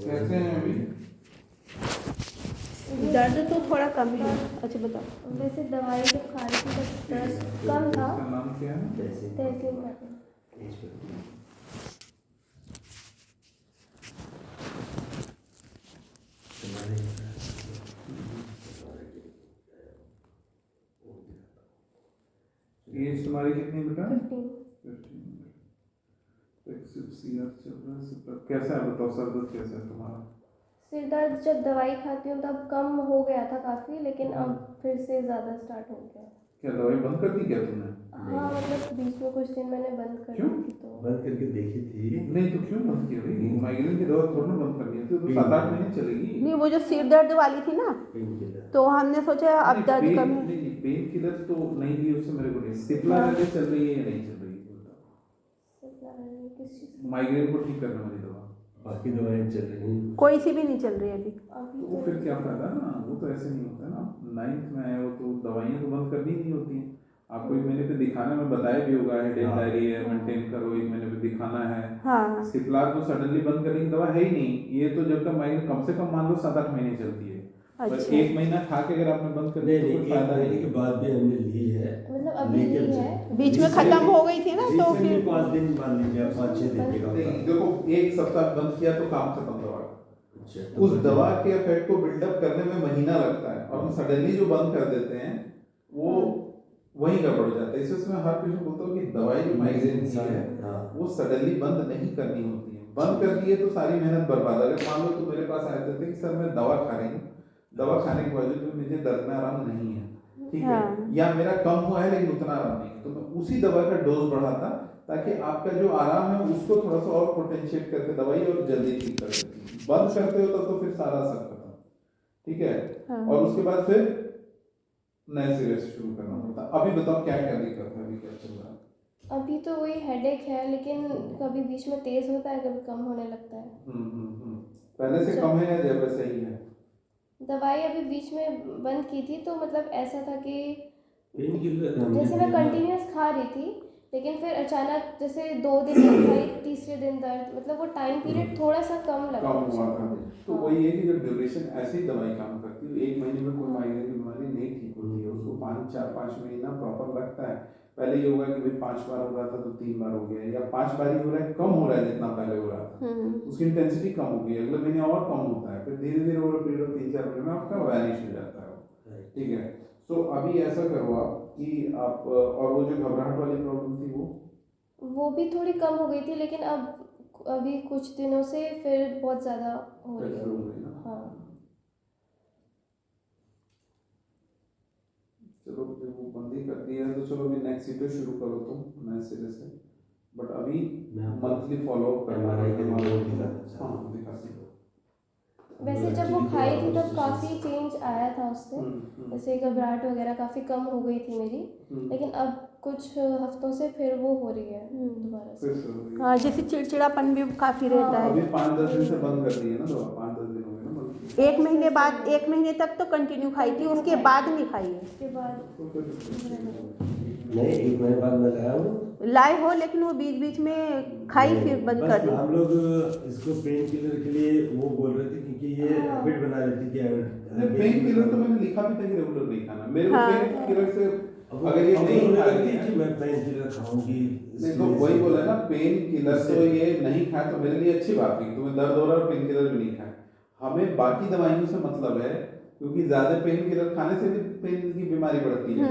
कैसे हैं अभी? दर्द तो थोड़ा कम है। अच्छा बताओ। वैसे दवाई जब खा रही थी तब दर्द कम था। इसका नाम क्या है? तहसील खाते एज तुम्हारी कितनी बेटा? 15। 15 चल रहा है। कैसा है बताओ, सर दर्द कैसा है तुम्हारा? सिर दर्द जब दवाई खाती हूँ तब कम हो गया था काफ़ी, लेकिन अब फिर से ज़्यादा स्टार्ट हो गया। क्या दवाई बंद कर दी क्या तुमने? हाँ मतलब बीच में कुछ दिन मैंने बंद कर क्यों? दी थी तो। बंद करके देखी थी। नहीं तो क्यों बंद किया भाई? माइग्रेन की दवा थोड़ा ना बंद करनी है, तो 7-8 महीने चलेगी। नहीं, वो जो सिर दर्द वाली थी ना, तो हमने सोचा अब दर्द कम है। नहीं पेन किलर तो नहीं दी उससे मेरे को नहीं। सिप्ला वाली चल रही है या नहीं चल रही है? किस चीज़ माइग्रेन को ठीक करने वाली दवा। बाकी दवाएं चल रही हैं। कोई सी भी नहीं चल रही अभी। अभी तो वो फिर क्या फायदा ना, वो तो ऐसे नहीं होता ना। 9th में आए हो तो दवाइयाँ तो बंद करनी नहीं होती हैं। आपको 1 महीने पे दिखाने में बताया भी होगा, हेडेक डायरी है, मेंटेन करो, 1 महीने पे दिखाना है। हाँ। सिप्ला तो सडनली बंद करने की दवा है ही नहीं। ये तो जब तक माइग्रेन कम से कम मान लो 7-8 महीने चलती है। अच्छा। बस 1 महीना खा के अगर आपने बंद कर दिया तो कोई फायदा नहीं। के बाद भी हमने ली है, मतलब अभी ली है। बीच में खत्म हो गई थी ना, तो फिर 5 दिन मान लीजिए, 5-6 दिन के बाद। नहीं देखो, 1 सप्ताह बंद किया तो काम खत्म दवा का। अच्छा, उस दवा के इफेक्ट को बिल्डअप करने में महीना लगता है, और हम सडनली जो बंद कर देते हैं वो वही गड़बड़ हो जाता है। इसलिए मैं हर पेशेंट बोलता हूँ कि दवाई जो माइग्रेन की है वो सडनली बंद नहीं करनी होती है। बंद कर दी है तो सारी मेहनत बर्बाद। अगर मान लो तो मेरे पास आए थे कि सर मैं दवा खा रही हूँ, दवा खाने के बावजूद भी मुझे दर्द में आराम नहीं है, ठीक है, या मेरा कम हुआ है लेकिन उतना आराम नहीं है, तो मैं उसी दवा का डोज बढ़ाता ताकि आपका जो आराम है उसको थोड़ा सा और पोटेंशिएट करके दवाई और जल्दी ठीक कर देती है। बंद करते हो तो फिर सारा असर खत्म, ठीक है। और उसके बाद फिर नए सिरे से शुरू करना पड़ता। अभी बताओ क्या क्या दिक्कत है, अभी क्या चल रहा है? अभी तो वही हेडेक है, लेकिन कभी बीच में तेज होता है, कभी कम होने लगता है। पहले से कम है या वैसे ही है? दवाई अभी बीच में बंद की थी तो मतलब ऐसा था कि पेन किलर जैसे मैं कंटिन्यूस खा रही थी, लेकिन फिर अचानक जैसे 2 दिन में खाई, तीसरे दिन दर्द, मतलब वो टाइम पीरियड थोड़ा सा कम लगा। कम हुआ था। तो वही है कि जब ड्यूरेशन ऐसी दवाई काम करती है, 1 महीने में कोई माइग्रेन की बीमारी नहीं ठीक होती है, उसको 5-4-5 महीना प्रॉपर लगता है। पहले ये होगा कि भाई 5 बार हो रहा था तो 3 बार हो गया, या 5 बार ही हो रहा है, कम हो रहा है जितना पहले हो रहा था, उसकी इंटेंसिटी कम हो गई, अगले महीने और कम होता है, फिर धीरे धीरे ओवर पीरियड 3-4 महीने में आपका वैनिश हो जाता है, ठीक है। तो अभी ऐसा करो आप कि आप, और वो जो घबराहट वाली प्रॉब्लम थी वो भी थोड़ी कम हो गई थी, लेकिन अब अभी कुछ दिनों से फिर बहुत ज़्यादा हो रही है। हाँ चलो जब वो बंदी कर दी है तो चलो अभी नेक्स्ट सीट शुरू करो तुम नए सिरे से, बट अभी मंथली फॉलोअप करना है। हाँ दिखा सकते। वैसे जब वो खाई थी तब काफ़ी चेंज आया था उससे, जैसे घबराहट वगैरह काफ़ी कम हो गई थी मेरी, लेकिन अब कुछ हफ्तों से फिर वो हो रही है दोबारा से। हाँ, जैसे चिड़चिड़ापन भी काफी रहता है। अभी 5-10 दिन से बंद कर दी है ना दवा, 5-10 दिन हो गए ना बंद। 1 महीने बाद, 1 महीने तक तो कंटिन्यू खाई थी, उसके बाद नहीं खाई है। उसके बाद नहीं, 1 महीने बाद मैं लाया हूँ, लाए हो, लेकिन वो बीच बीच में खाई फिर बंद कर दी। हम लोग इसको पेन किलर के लिए वो बोल रहे थे क्योंकि ये हैबिट बना रही थी कि पेन किलर तो मैंने लिखा भी था कि रेगुलर नहीं खाना। मेरे को पेन किलर से अगर ये नहीं खाएगी कि मैं पेन किलर खाऊंगी, देखो वही बोला ना, पेन किलर तो ये नहीं खाए तो मेरे लिए अच्छी बात है, तुम्हें दर्द हो रहा है और पेन किलर भी नहीं खाए। हमें बाकी दवाइयों से मतलब है, क्योंकि ज्यादा पेन किलर खाने से भी पेन की बीमारी बढ़ती है।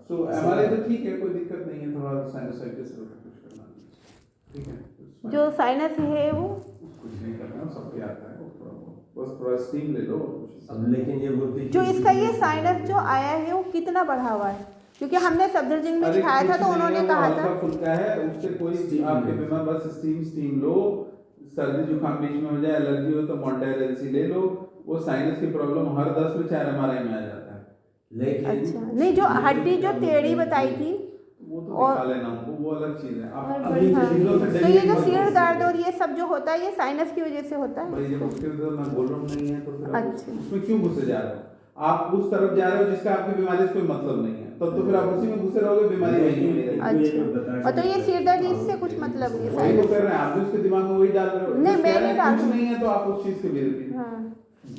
सो हमारे तो ठीक है, कोई दिक्कत नहीं है, थोड़ा साइनसाइटिस कुछ करना, ठीक है। जो साइनस है वो कुछ नहीं करना, सबके आता है, बस थोड़ा स्टीम ले लो। लेकिन ये बोलती जो इसका ये साइनस जो आया है वो कितना बढ़ा हुआ है? क्योंकि हमने सफदरजंग में दिखाया था तो उन्होंने कहा था फुल्का है, उससे कोई आपके बीमार बस स्टीम लो, सर्दी जुकाम बीच में हो जाए, एलर्जी हो तो मॉन्टेर एलसी ले लो, वो साइनस की प्रॉब्लम हर 10 में 4 एमआरआई में आ जाता है। लेकिन अच्छा नहीं, जो हड्डी जो टेढ़ी बताई थी वो तो दिखा लेना उनको, वो अलग चीज है। आप अभी हाँ। चीजों से तो ये जो सिर दर्द और ये सब जो होता है ये साइनस की वजह से होता है। भाई जब उसके मैं बोल रहा हूँ नहीं है तो फिर अच्छा। उसमें क्यों घुसे जा रहे हो? आप उस तरफ जा रहे हो जिसका आपकी बीमारी से कोई मतलब नहीं है, तब तो फिर आप उसी में घुसे रहोगे, बीमारी वही नहीं रहेगी। अच्छा, और तो ये सिरदर्द इससे कुछ मतलब नहीं वही है। तो कर रहे हैं आप भी, उसके दिमाग में वही डाल रहे हो। नहीं, जब मैं कह रहे नहीं हैं डाल कुछ रही। नहीं है तो आप उस चीज के विरुद्ध। हाँ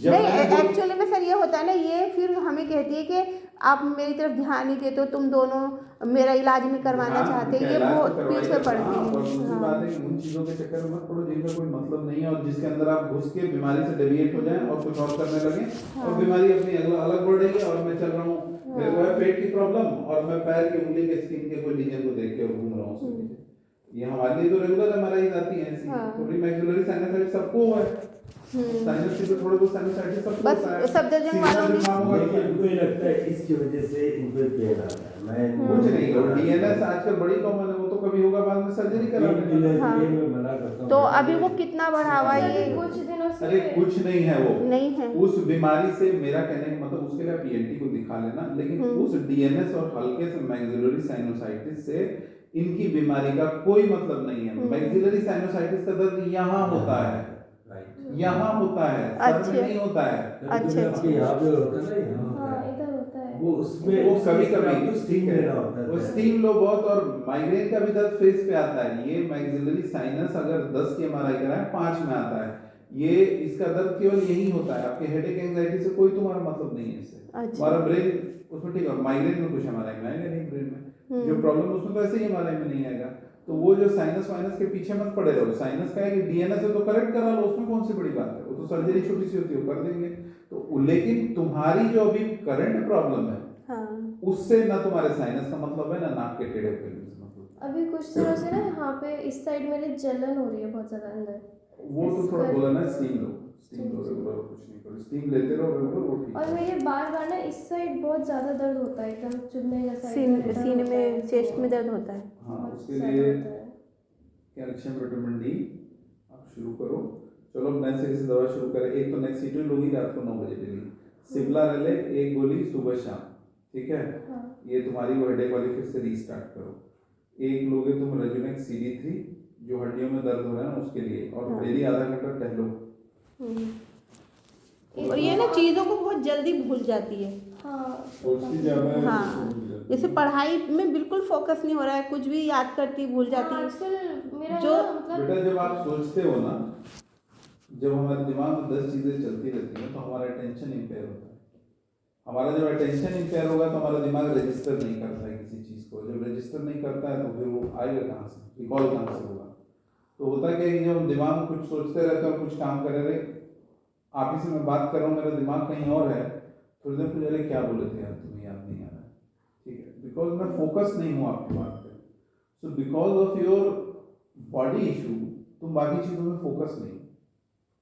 जब नहीं, मैंने बोला- एक्चुअली में सर ये होता है ना, ये फिर हमें कहती है कि आप मेरी तरफ ध्यान नहीं देते हो, तुम दोनों मेरा इलाज नहीं करवाना हाँ, चाहते, उनका ये इलाज वो तो करवाइए। पीछे पड़ती हाँ, और है। दूसरी बात है कि उन चीजों के चक्कर में मत पड़ो जिनका कोई मतलब नहीं है और जिसके अंदर आप घुस के बीमारी से डेविएट हो जाएं और कुछ और करने लगे और बीमारी अपनी अलग बढ़ रही है। और मैं चल रहा हूँ, मेरे को है पेट की प्रॉब्लम और मैं पैर की उंगली के स्किन के कोई लीजन को देख के और घूम रहा हूँ उसके पीछे। ये हमारे लिए तो रेगुलर हमारी आती है ऐसी, थोड़ी मैक्सिलरी साइनसाइटिस सबको है, साइनस से थोड़े बहुत साइनसाइटिस सबको बस होता है। सफदरजंग वालों में लेकिन इनको ये लगता है इसकी वजह से इनको पेन आता है। मैं कुछ नहीं, और डीएनएस आजकल बड़ी कॉमन है, वो तो कभी होगा बाद में सर्जरी करा लेंगे। हाँ। मैं मना करता हूँ। तो अभी वो कितना बढ़ा हुआ है ये? कुछ दिनों से अरे कुछ नहीं है वो, नहीं है। उस बीमारी से मेरा कहने का मतलब उसके लिए आप ईएनटी को दिखा लेना, लेकिन उस डीएनएस और हल्के से मैक्सिलरी साइनोसाइटिस से इनकी बीमारी का कोई मतलब नहीं है। मैक्सिलरी साइनोसाइटिस का दर्द यहाँ होता है, यहाँ होता है, सर में नहीं होता है। अच्छा, आपके यहाँ पे होता है ना, यहाँ हाँ इधर होता है वो उसमें वो कभी आपको स्टीम लेना होता है। वो स्टीम लो बहुत, और माइग्रेन का भी दर्द फेस पे आता है। ये मैक्सिलरी साइनस अगर 10 की एमआरआई कराएं 5 में आता है। ये इसका दर्द केवल यही होता है, आपके हेडेक एंजाइटी से कोई तुम्हारा मतलब नहीं है इससे। अच्छा। हमारा ब्रेन उसमें ठीक है, माइग्रेन में कुछ एमआरआई में आएगा नहीं, ब्रेन में जो प्रॉब्लम उसमें तो ऐसे ही एमआरआई में नहीं आएगा। तो वो जो साइनस वाइनस के पीछे मत पड़े रहो। साइनस का है कि डीएनएस है तो करेक्ट करा लो, उसमें कौन सी बड़ी बात है, वो तो सर्जरी छोटी सी होती है वो कर देंगे। तो लेकिन तुम्हारी जो अभी करंट प्रॉब्लम है, हाँ। उससे ना तुम्हारे साइनस का मतलब है ना नाक के टेढ़े पेड़ से मतलब। अभी कुछ दिनों से ना यहाँ पे इस साइड मेरे जलन हो रही है बहुत ज्यादा अंदर। वो तो थोड़ा बोला ना, स्टीम लो रेगुलर, कुछ नहीं करो, स्टीम लेते रहो रेगुलर, वो ठीक और है। मेरे बार ना इस साइड बहुत ज्यादा दर्द होता है, एकदम चुभने जैसा, सीने में, चेस्ट में दर्द होता है। हाँ, उसके लिए कैल्शियम विटामिन डी आप शुरू करो। चलो नेक्स्ट से दवा शुरू करें। एक तो नेक्सिटोल लोगी रात को 9 बजे डेली, सिप्ला रेले 1 गोली सुबह शाम, ठीक है। ये तुम्हारी वो हेडेक वाली फिर से रीस्टार्ट करो। एक लोगे तुम रेजुनेक्स CD3 जो हड्डियों में दर्द हो रहा है ना उसके लिए, और डेली आधा घंटा टहलो। और ये ना चीज़ों को बहुत जल्दी भूल जाती है। हाँ, जैसे पढ़ाई में बिल्कुल फोकस नहीं हो रहा है, कुछ भी याद करती भूल जाती है। आजकल मेरा जो मतलब बेटा जब आप सोचते हो ना, जब हमारे दिमाग में 10 चीजें चलती रहती हैं तो हमारा अटेंशन इंपेयर होता है। हमारा जब अटेंशन इंपेयर होगा तो हमारा दिमाग रजिस्टर नहीं करता है किसी चीज को। जब रजिस्टर नहीं करता है तो फिर वो आएगा कहाँ से, रिकॉल कहाँ से होगा। तो होता क्या है कि जब हम दिमाग में कुछ सोचते रहते हैं और कुछ काम कर रहे, आप ही से मैं बात कर रहा हूँ, मेरा दिमाग कहीं और है, थोड़ी देर कुछ अरे क्या बोले थे यार, तुम्हें याद नहीं आ रहा है, ठीक है, बिकॉज मैं फोकस नहीं हूँ आपकी बात पे। So because of your body issue तुम बाकी चीज़ों में फोकस नहीं,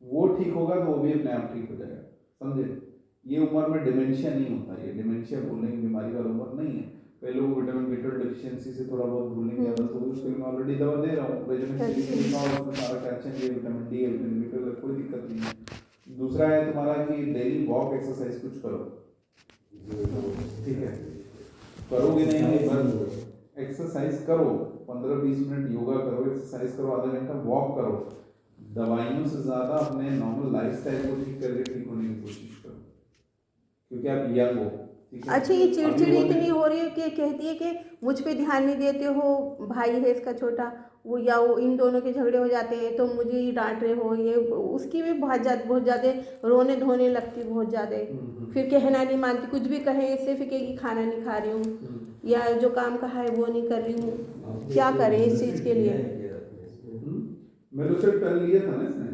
वो ठीक होगा तो वो भी अपने आप ठीक हो जाएगा, समझे। ये उम्र में डिमेंशिया नहीं होता, ये डिमेंशिया भूलने की बीमारी वाला उम्र नहीं है। कई लोगों को विटामिन B12 डिफिशियंसी से थोड़ा बहुत भूलने की आदत होगी, उसके लिए मैं ऑलरेडी दवा दे रहा हूँ, सारा कैल्शियम है, विटामिन D है, विटामिन B12, कोई दिक्कत नहीं है। दूसरा है तुम्हारा कि डेली वॉक एक्सरसाइज कुछ करो, ठीक है, करोगे नहीं, एक्सरसाइज करो, 15-20 मिनट योगा करो, एक्सरसाइज करो, आधा घंटा वॉक करो। दवाइयों से ज़्यादा अपने नॉर्मल लाइफस्टाइल को ठीक करके ठीक होने की कोशिश करो, क्योंकि आप यंग हो। अच्छा, ये चिड़चिड़ी इतनी हो रही है कि कहती है कि मुझ पे ध्यान नहीं देते हो, भाई है इसका छोटा, वो या वो इन दोनों के झगड़े हो जाते हैं तो मुझे ही डांट रहे हो, ये उसकी भी बहुत ज़्यादा रोने धोने लगती बहुत ज़्यादा। फिर कहना नहीं मानती, कुछ भी कहे इससे फिर कहेगी खाना नहीं खा रही हूँ या जो काम कहा है वो नहीं कर रही हूँ। क्या करें इस चीज़ के लिए? मेलोसेट कर लिया था ना इसने,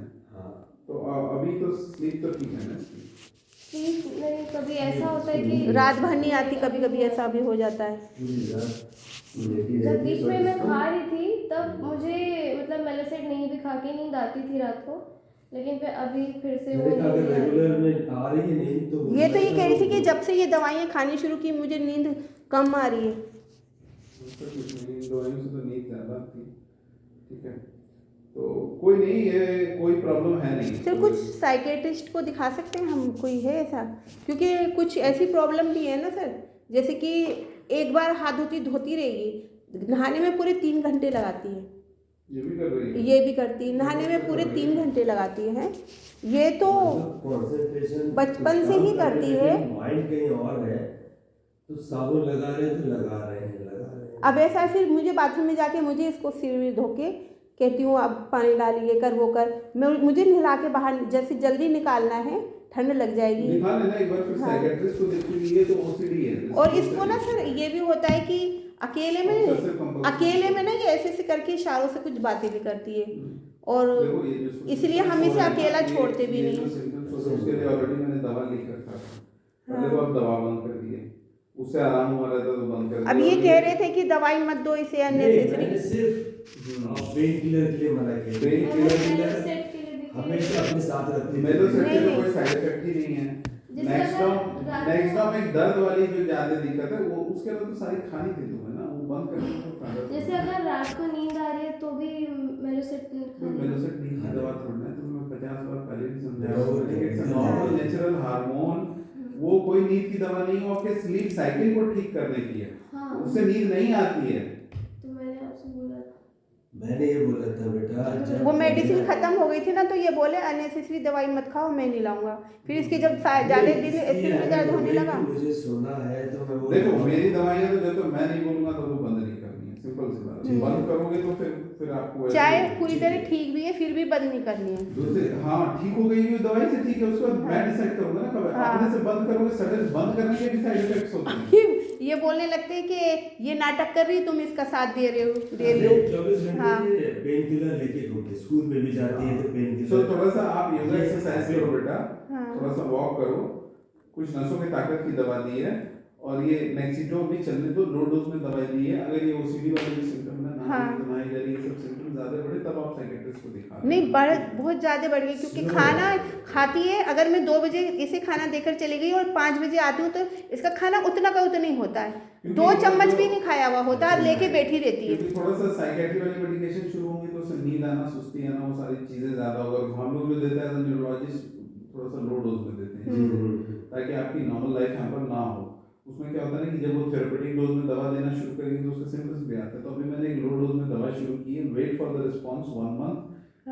तो अभी तो स्लीप तो ठीक है ना? स्लीप नहीं, कभी ऐसा होता है कि रात भर नहीं आती, कभी कभी ऐसा भी हो जाता है। जब बीच में मैं खा रही थी तब मुझे मतलब मेलोसेट नहीं भी खा के नींद आती थी रात को, लेकिन फिर अभी फिर से वो रेगुलर में आ रही है नहीं तो ये तो ये कह रही थी कि जब से ये दवाइयाँ खानी शुरू की मुझे नींद कम आ रही है। दवाइयों से तो नींद ज़्यादा आती, ठीक है, तो कोई नहीं, ये कोई प्रॉब्लम है नहीं। सर कुछ साइकेट्रिस्ट को दिखा सकते हैं हम, कोई है ऐसा? क्योंकि कुछ ऐसी प्रॉब्लम भी है ना सर, जैसे कि एक बार हाथ धोती रहेगी, नहाने में पूरे 3 घंटे लगाती है, ये भी कर रही है। ये भी करती है, नहाने में पूरे 3 घंटे लगाती है। ये तो कंसंट्रेशन बचपन से ही करती है। माइंड कहीं और है तो साबुन लगा रहे हैं तो लगा रहे हैं। अब ऐसा फिर मुझे बाथरूम में जाके मुझे इसको सिर धो के कहती हूँ अब पानी डालिए, कर वो कर, मुझे नहला के बाहर जैसे जल्दी निकालना है, ठंड लग जाएगी। दिखा लेना एक बार, फिर साइकियाट्रिस्ट को दिखी है तो ओसीडी है। और इसको ना सर ये भी होता है कि अकेले में ना ये ऐसे करके इशारों से कुछ बातें भी करती है, और इसलिए हम इसे अकेला छोड़ते भी नहीं। उसके लिए ऑलरेडी मैंने दवा लिख रखा था, पहले तो अब दवा बंद कर दी है, उससे आराम हुआ रहता तो बंद कर दिया। अब ये कह रहे थे कि दवाई मत दो इसे अननेसेसरी। सिर्फ पेन किलर के लिए मना किया। पेन किलर हमेशा अपने साथ रखते हैं। मेलोसेट के कोई साइड इफेक्ट ही नहीं है। नेक्स्टॉम एक दर्द वाली जो ज्यादा दिक्कत है वो उसके अंदर तो सारी खानी थी तुम्हें ना, वो बंद करने को फायदा। जैसे अगर रात को नींद आ रही है तो भी मेलोसेट मेलोसेट नींद की दवा थोड़ी है, तुम्हें 50 बार पहले भी समझाया हूं, it's a normal natural hormone, वो कोई नींद की दवा नहीं है, वो आपके स्लीप साइकिल को ठीक करने की है। हाँ, उससे नींद नहीं आती है। तो मैंने आपसे बोला था, मैंने ये बोला था बेटा, वो मेडिसिन खत्म हो गई थी ना, तो ये बोले अननेसेसरी दवाई मत खाओ, मैं नहीं लाऊंगा। फिर इसके जब ज्यादा दिन सिर में दर्द होने लगा, मुझे सोना है तो मैं वो देखो मेरी दवाइयां तो जब तक मैं नहीं बोलूंगा तो वो बंद नहीं करनी है, सिंपल सी बात है। बंद करोगे तो फिर आपको चाहे पूरी तरह ठीक भी है फिर भी बंद नहीं करनी है। दूसरे हाँ ठीक हो गई भी दवाई से ठीक है, उसके बाद मैं डिसाइड करूंगा ना कब अपने से बंद करोगे, सडन बंद करने के भी साइड इफेक्ट्स होते हैं। ये बोलने लगते हैं कि ये नाटक कर रही, तुम इसका साथ दे रहे हो। 24 घंटे पेन किलर लेके घूमते, स्कूल में भी जाती है तो पेन किलर। तो थोड़ा सा आप योगा एक्सरसाइज करो बेटा, थोड़ा सा वॉक करो, कुछ नसों की ताकत की दवा दी है, और ये नेक्सिडो भी चलने दो, लो डोज में दवाई दी है। अगर ये ओसीडी वाले जो सिम्टम है ना, तो ये सब सिम्टम ज्यादा बढ़े तब आप साइकियाट्रिस्ट को दिखा। नहीं बहुत ज़्यादा बढ़ गई, क्योंकि खाना खाती है, अगर मैं 2 बजे इसे खाना देकर चली गई और 5 बजे आती हूँ तो इसका खाना उतना का उतना ही होता है, 2 चम्मच भी नहीं खाया हुआ होता है, लेके बैठी रहती है। थोड़ा सा साइकियाट्री वाली मेडिकेशन शुरू होंगी तो उससे नींद आना, सुस्ती आना, वो सारी चीजें ज्यादा होगा। हम लोग जो देते हैं न्यूरोलॉजिस्ट थोड़ा सा लो डोज में देते हैं ताकि आपकी नॉर्मल लाइफ यहाँ पर ना हो। उसमें क्या होता है ना कि जब वो थेरेपेटिक डोज में दवा देना शुरू करेंगे तो उसके सिम्टम्स भी आते हैं। तो अभी मैंने एक लो डोज में दवा शुरू की है, wait for the response 1 month.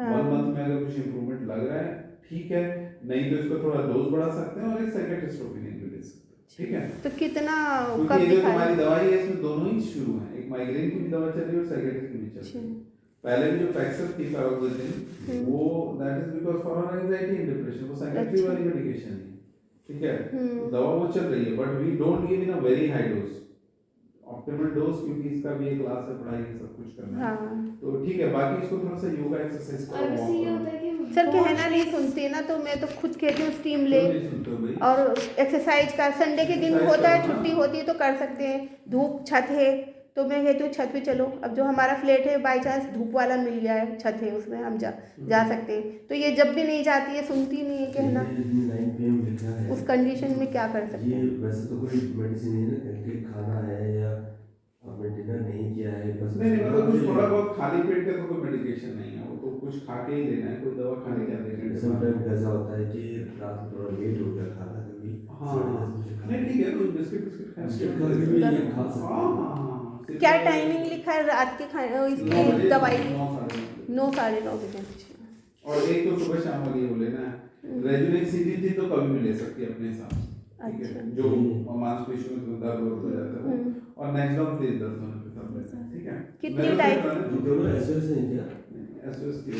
1 month में अगर कुछ इंप्रूवमेंट लग रहा है ठीक है, नहीं तो इसको थोड़ा डोज बढ़ा सकते हैं और एक साइकियाट्रिस्ट ओपिनियन भी ले सकते हैं, ठीक है। तो कितना क्योंकि ये जो तुम्हारी दवाई है इसमें दोनों ही शुरू हैं, एक माइग्रेन की भी दवा चल रही है और साइकियाट्री की भी चल रही है। पहले भी जो पैक्सर थी पैराक्लोजिन, वो that is because for anxiety and depression, वो साइकियाट्री वाली मेडिकेशन है, ठीक है। दवा वो चल रही है, but we don't give in a very high dose, optimal dose, क्योंकि इसका भी एक क्लास है, पढ़ाई है, सब कुछ करना है। तो ठीक है, बाकी इसको थोड़ा सा योगा एक्सरसाइज और वैसे ये होता है कि सर कहना नहीं सुनते ना, तो मैं तो खुद कहती हूँ स्टीम ले और एक्सरसाइज का। संडे के दिन होता है, छुट्टी होती है तो कर सकते हैं, धूप छत है तो मैं कहती हूँ छत पे चलो। अब जो हमारा फ्लैट है बाई चांस धूप वाला मिल गया है, छत है उसमें हम जा सकते हैं। तो ये जब भी नहीं जाती है, सुनती नहीं है कहना, उस कंडीशन में क्या कर सकते हैं। वैसे तो कोई मेडिसिन नहीं है ना, खाना है या आपने डिनर नहीं किया है, बस नहीं मतलब कुछ थोड़ा बहुत खाली पेट का तो कोई मेडिकेशन नहीं है, वो तो कुछ खा के ही लेना है, कोई दवा खाने क्या देना है। समटाइम ऐसा होता है कि रात में थोड़ा लेट हो गया खाना, कभी नहीं ठीक है, तो बिस्किट खा सकते हैं। क्या टाइमिंग लिखा है रात के खाने इसकी दवाई? 9 साढ़े 9 बजे। और एक तो सुबह शाम वाली वो लेना है। रेजुलेट सीधी थी तो कभी भी ले सकती है अपने हिसाब से, ठीक है, जो मांसपेशियों में दर्द हो जाता है वो, और नेक्स्ट डॉग तेज दर्द होने पे तब लेते हैं, ठीक है। कितनी टाइम दोनों एसएस हैं क्या? एसएस की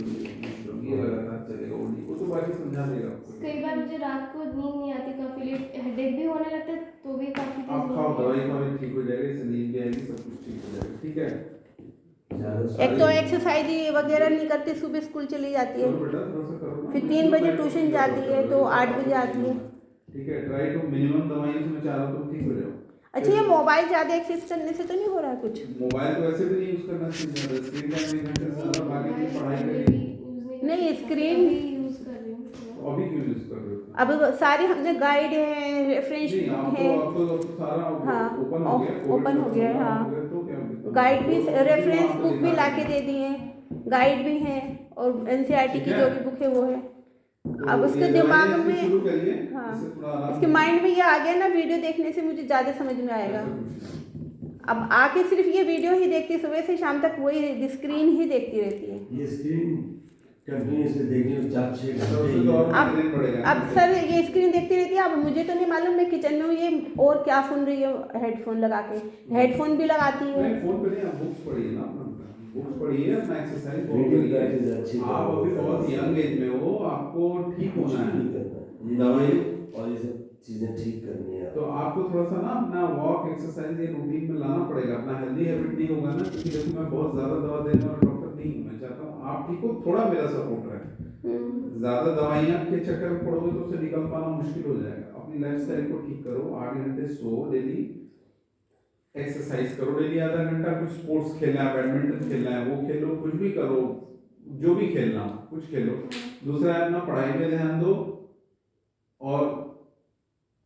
ये लगातार चलेगा, वो तो बाकी समझा देगा आपको। कई बार मुझे रात को नींद नहीं आती, काफी लेट हेडेक भी होने लगता है, तो भी काफी आप खाओ, दवाई खाओ, ठीक हो जाएगा, इससे नींद भी आएगी, सब कुछ ठीक हो जाएगा, ठीक है। एक तो एक्सरसाइज वगैरह नहीं करती, सुबह स्कूल चली जाती है, फिर 3 बजे ट्यूशन जाती है तो 8 बजे आती है, ठीक है। ट्राई टू मिनिमम दवाइयों से मैं चाह रहा हूँ तुम ठीक हो जाओ। अच्छा, ये मोबाइल ज़्यादा एक्सेस करने से तो नहीं हो रहा है कुछ? मोबाइल तो वैसे भी नहीं यूज करना चाहिए, स्क्रीन टाइम 1 घंटे से ज़्यादा, बाकी की पढ़ाई करेगी नहीं, स्क्रीन यूज कर रही हूँ। अभी क्यों यूज कर रहे हो? अब सारे हमने गाइड है, रेफरेंस बुक है, अब तो सारा ओपन हो गया है, हाँ, तो क्या गाइड भी, रेफरेंस बुक भी लाके दे दिए हैं, गाइड भी हैं, और एनसीईआरटी की जो भी बुक है वो है। अब उसके दिमाग में, हाँ, उसके माइंड में ये आ गया ना, वीडियो देखने से मुझे ज़्यादा समझ में आएगा। अब आके सिर्फ ये वीडियो ही देखती, सुबह से शाम तक वही स्क्रीन ही देखती रहती है। ये स्क्रीन कंटिन्यूसली देखने में 4-6 तो उससे घंटे तो और अब माइग्रेन बढ़ेगा। अब सर ये स्क्रीन देखती रहती है। अब मुझे तो नहीं मालूम, मैं किचन में हूँ, ये और क्या सुन रही है हेडफोन लगा के। हेडफोन भी लगाती है। नहीं, फोन पे नहीं, आप बुक्स पढ़िए ना, अपना बुक्स पढ़िए, अपना एक्सरसाइज रीडिंग प्रैक्टिस अच्छी करिए। आप अभी बहुत यंग एज में हो, आपको ठीक कुछ होना नहीं है। करना ये दवाई और ये सब चीजें ठीक करनी है। तो आपको थोड़ा सा ना अपना वॉक एक्सरसाइज ये रूटीन में लाना पड़ेगा। अपना हेल्दी हैबिट नहीं होगा ना, क्योंकि देखो मैं बहुत ज्यादा दवा देने वाला डॉक्टर नहीं हूँ। मैं चाहता हूँ आप ठीक हो, थोड़ा मेरा सपोर्ट रहे। ज्यादा दवाइयाँ के चक्कर में पड़ोगे तो उससे निकल पाना मुश्किल हो जाएगा। अपनी लाइफस्टाइल को ठीक करो, 8 घंटे सो डेली, एक्सरसाइज करो डेली आधा घंटा, कुछ स्पोर्ट्स खेलना है, बैडमिंटन खेलना है वो खेलो, कुछ भी करो, जो भी खेलना हो कुछ खेलो। दूसरा है अपना पढ़ाई पे ध्यान दो, और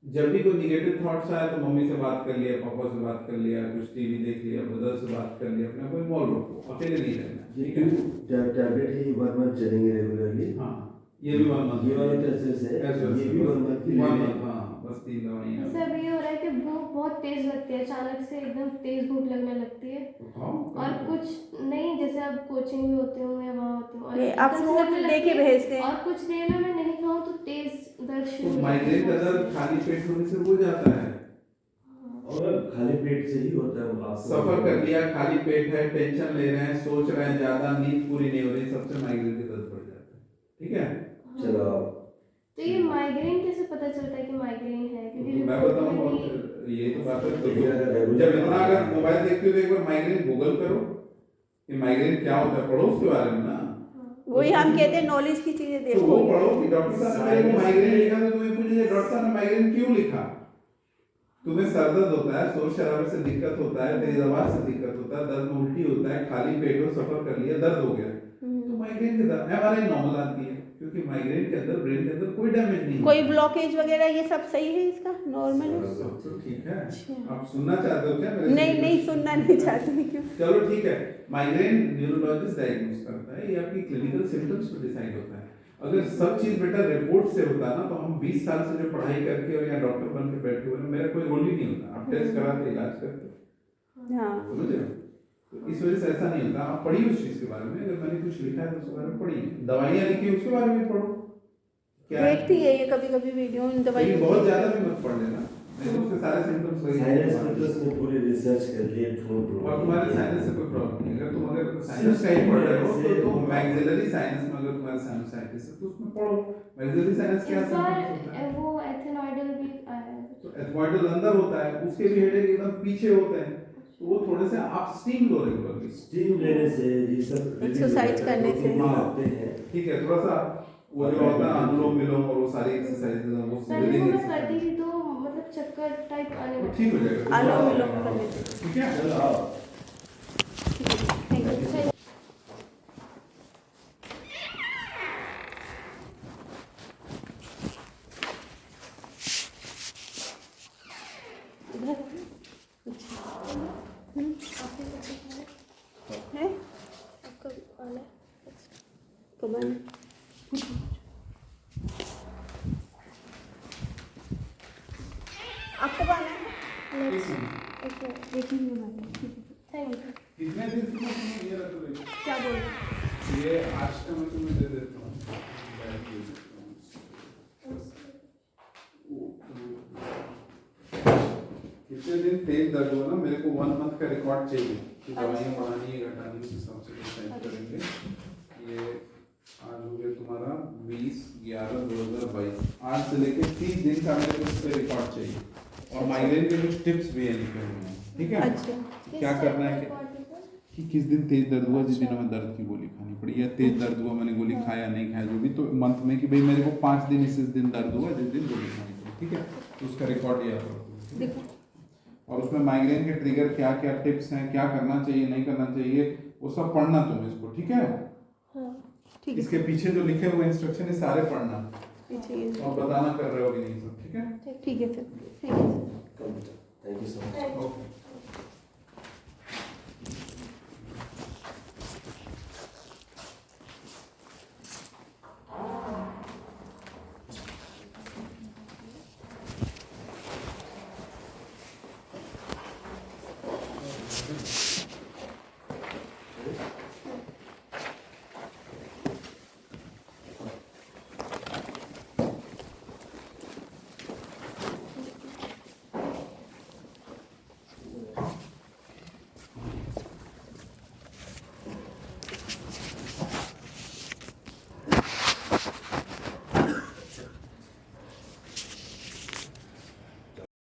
जब भी कोई निगेटिव थॉट्स आए तो मम्मी से बात कर लिया, पापा से बात कर लिया, कुछ टीवी देख लिया, ब्रदर से बात कर लिया, अपने को इन्वॉल्व रखो, अकेले नहीं रहना, ठीक है। टैबलेट ही 1 मंथ चलेंगे रेगुलरली। हाँ, ये भी 1 मंथ, ये वाला टेस्ट है, ये भी 1 मंथ की 1 लेंगे। मंथ, हाँ बस 3 दवाइयाँ। जैसे अभी ये हो रहा है कि भूख बहुत तेज लगती है, अचानक से एकदम तेज भूख लगने लगती है। और कुछ नहीं, जैसे अब कोचिंग भी होती हूँ या वहाँ होती हूँ, और ये आप एकदम से फ्रूट लगने दे के लगती है, भेजते हैं। और कुछ देर में मैं नहीं खाऊँ तो तेज दर्द शुरू तो हो माइग्रेन का जाता है। दर्द खाली पेट होने से हो जाता है। और खाली पेट से ही होता है। आपको सफर कर लिया, खाली पेट है, टेंशन ले रहे हैं, सोच रहे हैं ज्यादा, नींद पूरी नहीं हो रही, सबसे माइग्रेन का दर्द बढ़ जाता है, ठीक है। चलो तो ये माइग्रेन कैसे पता चलता है कि माइग्रेन है? क्योंकि तो मैं रिपोर्ट बताऊँ, में और भी ये तो बात है, तो लेकिन अगर regular- जब इतना अगर मोबाइल देखते हो तो एक बार माइग्रेन गूगल करो कि माइग्रेन क्या होता है, पढ़ो उसके बारे में ना। वही हम कहते हैं नॉलेज की चीजें तो वो देखो। पढ़ो कि डॉक्टर साहब ने मेरे को माइग्रेन लिखा, तो तुम्हें पूछिए डॉक्टर साहब ने माइग्रेन क्यों लिखा। तुम्हें सर दर्द होता है, शोर शराबे से दिक्कत होता है, तेज आवाज से दिक्कत होता है, दर्द में उल्टी होता है, खाली पेट हो, सफर कर लिया, दर्द हो गया, तो माइग्रेन के दर्द एमआरआई नॉर्मल आती है, क्योंकि माइग्रेन के अंदर ब्रेन के अंदर कोई डैमेज नहीं कोई होता। ब्लॉकेज वगैरह ये सब सही है, इसका नॉर्मल है? सब तो ठीक है। अच्छा। आप सुनना चाहते हो क्या मेरे से? नहीं नहीं, सुनना नहीं चाहती क्यों। चलो ठीक है। माइग्रेन न्यूरोलॉजिस्ट डायग्नोस करता है, ये आपकी क्लिनिकल सिम्टम्स पे डिसाइड होता है। अगर सब चीज बेटा रिपोर्ट से होता ना, तो हम 20 साल से जो पढ़ाई करके और यहाँ डॉक्टर बन के बैठे हुए हैं, मेरा कोई रोल ही नहीं होता। आप टेस्ट कराते, इलाज करते, हाँ, समझ रहे हो? तो इस वजह से ऐसा नहीं होता। आप पढ़िए उस चीज के बारे में, अगर मैंने कुछ लिखा है तो उसके बारे में पढ़िए, दवाइयाँ लिखी है उसके बारे में पढ़ो। क्या है? देखती है ये कभी कभी वीडियो दवाई। लेकिन बहुत ज्यादा भी मत पढ़ लेना, नहीं तो उसके सारे सिम्टम्स वही साइनस हैं। प्लस में पूरी रिसर्च कर लिए, ढूंढ और तुम्हारे साइनस से कोई प्रॉब्लम नहीं है। अगर तुम अगर साइनस का ही पढ़ रहे हो तो तुम मैक्सिलरी साइनस में, अगर तुम्हारा साइनसाइटिस है तो उसमें पढ़ो मैक्सिलरी साइनस क्या इस सिम्टम्स होता है। बार वो एथेनॉइडल भी आया है। तो एथमॉइडल अंदर होता है, उसके भी हेडेक एकदम पीछे होते हैं, तो वो थोड़े से आप स्टीम लो रेगुलरली। स्टीम लेने से ये सब एक्सरसाइज करने से। आते हैं। ठीक है, थोड़ा सा वो जो होता है अनुलोम विलोम और वो सारी एक्सरसाइजेस वो पहले breathing वो मैं करती exercise, थी तो मतलब चक्कर टाइप आने वो लगता ठीक हो जाएगा। अनुलोम विलोम करने से। ठीक है, चलो आओ। Thank you. था। है आपका आना है? कब आना? आपको कब आना है? ओके, देखेंगे मैम। Thank you. कितने दिन से तुम ये रख रहे हो? क्या बोल रहे हैं? ये आज का मैं तुम्हें दे देता हूँ, बैग दे देता हूँ। कितने दिन तेज दर्द हुआ ना, मेरे को 1 मंथ का रिकॉर्ड चाहिए कि दवाइयाँ बढ़ानी है घटानी है, उस हिसाब से डिसाइड करेंगे। ये आज हो गया तुम्हारा 20/11/2022, आज से लेके 30 दिन का मेरे को इस पे रिकॉर्ड चाहिए, और माइग्रेन के कुछ टिप्स भी हैं लिखे हुए हैं, ठीक है। अच्छा। क्या करना है कि किस दिन तेज दर्द हुआ, जिस दिन हमें दर्द की गोली खानी पड़ी, या तेज दर्द हुआ मैंने गोली खाया नहीं खाया, जो भी, तो मंथ में कि भाई मेरे को 5 दिन इस दिन दर्द हुआ जिस दिन गोली खानी पड़ी, ठीक है। तो उसका रिकॉर्ड याद रखो, देखो और उसमें माइग्रेन के ट्रिगर क्या क्या टिप्स हैं, क्या करना चाहिए नहीं करना चाहिए, वो सब पढ़ना तुम इसको, ठीक है। हाँ, ठीक है। इसके पीछे जो लिखे हुए इंस्ट्रक्शन है सारे पढ़ना पीछे ये। और बताना कर रहे हो कि नहीं सब, ठीक है। ठीक है sir, thank you sir. Thank you so much. Okay.